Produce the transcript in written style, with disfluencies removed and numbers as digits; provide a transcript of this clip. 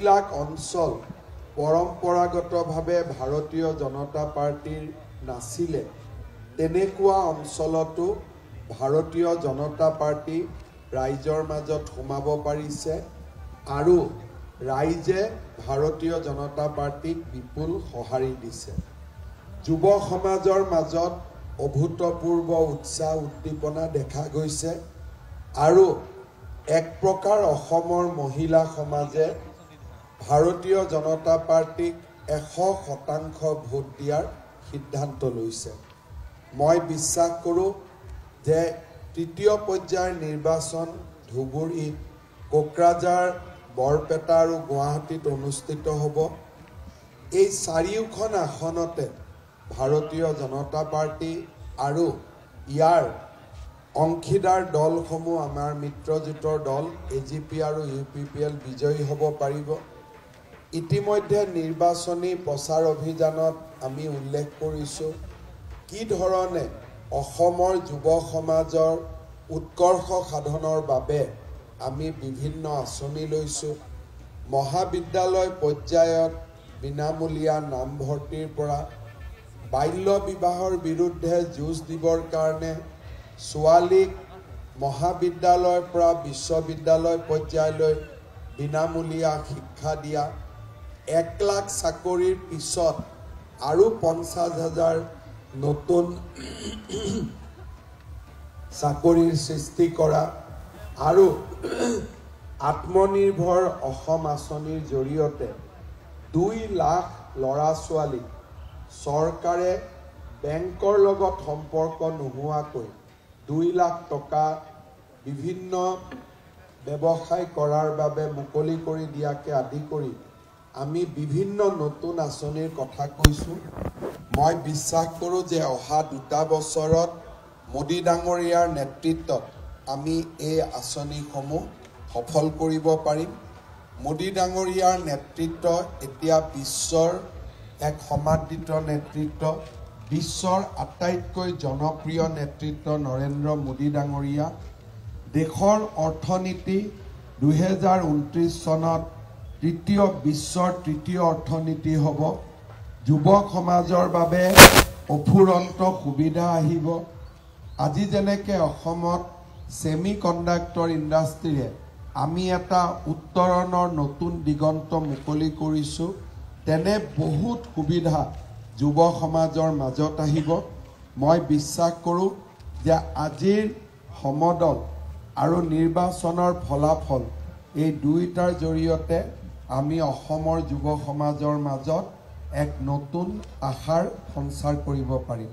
যিবিলাক অঞ্চল পৰম্পৰাগতভাৱে ভাৰতীয় জনতা পাৰ্টিৰ নাছিলে তেনেকুৱা অঞ্চলতো ভাৰতীয় জনতা পাৰ্টি ৰাইজৰ মাজত সোমাব পাৰিছে আৰু ৰাইজে ভাৰতীয় জনতা পাৰ্টিক বিপুল সঁহাৰি দিছে। যুৱ সমাজৰ মাজত অভূতপূৰ্ব উৎসাহ উদ্দীপনা দেখা গৈছে আৰু এক প্ৰকাৰ অসমৰ মহিলা সমাজে ভাৰতীয় জনতা পাৰ্টিক 100% ভোট দিয়াৰ সিদ্ধান্ত লৈছে। মই বিশ্বাস কৰোঁ যে তৃতীয় পৰ্যায়ৰ নিৰ্বাচন ধুবুৰী, কোকৰাঝাৰ, বৰপেটা আৰু গুৱাহাটীত অনুষ্ঠিত হ'ব। এই চাৰিওখন আসনতে ভাৰতীয় জনতা পাৰ্টি আৰু ইয়াৰ অংশীদাৰ দলসমূহ আমাৰ মিত্ৰজোঁটৰ দল AGP আৰু UPPL বিজয়ী হ'ব পাৰিব। ইতিমধ্যে নিৰ্বাচনী প্ৰচাৰ অভিযানত আমি উল্লেখ কৰিছোঁ কি ধৰণে অসমৰ যুৱ সমাজৰ উৎকৰ্ষ সাধনৰ বাবে আমি বিভিন্ন আঁচনি লৈছোঁ। মহাবিদ্যালয় পৰ্যায়ত বিনামূলীয়া নামভৰ্তিৰ পৰা বাল্য বিবাহৰ বিৰুদ্ধে যুঁজ দিবৰ কাৰণে ছোৱালীক মহাবিদ্যালয়ৰ পৰা বিশ্ববিদ্যালয় পৰ্যায়লৈ বিনামূলীয়া শিক্ষা দিয়া, 1 লাখ চাকৰিৰ পিছত আৰু 50,000 নতুন চাকৰিৰ সৃষ্টি কৰা আৰু আত্মনিৰ্ভৰ অসম আঁচনিৰ জৰিয়তে 2 লাখ ল'ৰা ছোৱালীক চৰকাৰে বেংকৰ লগত সম্পৰ্ক নোহোৱাকৈ 2 লাখ টকা বিভিন্ন ব্যৱসায় কৰাৰ বাবে মুকলি কৰি দিয়াকে আদি কৰি আমি বিভিন্ন নতুন আঁচনিৰ কথা কৈছোঁ। মই বিশ্বাস কৰোঁ যে অহা 2 বছৰত মোদী ডাঙৰীয়াৰ নেতৃত্বত আমি এই আঁচনিসমূহ সফল কৰিব পাৰিম। মোদী ডাঙৰীয়াৰ নেতৃত্ব এতিয়া বিশ্বৰ এক সমাদৃত নেতৃত্ব, বিশ্বৰ আটাইতকৈ জনপ্ৰিয় নেতৃত্ব নৰেন্দ্ৰ মোদী ডাঙৰীয়া। দেশৰ অৰ্থনীতি 2029 চনত বিশ্বৰ তৃতীয় অৰ্থনীতি হ'ব। যুৱ সমাজৰ বাবে অফুৰন্ত সুবিধা আহিব। আজি যেনেকৈ অসমত ছেমি কণ্ডাক্টৰ ইণ্ডাষ্ট্ৰীৰে আমি এটা উত্তৰণৰ নতুন দিগন্ত মুকলি কৰিছোঁ, তেনে বহুত সুবিধা যুৱ সমাজৰ মাজত আহিব। মই বিশ্বাস কৰোঁ যে আজিৰ সমদল আৰু নিৰ্বাচনৰ ফলাফল এই দুয়োটাৰ জৰিয়তে আমি অসমৰ যুৱ সমাজৰ মাজত এক নতুন আশাৰ সঞ্চাৰ কৰিব পাৰিম।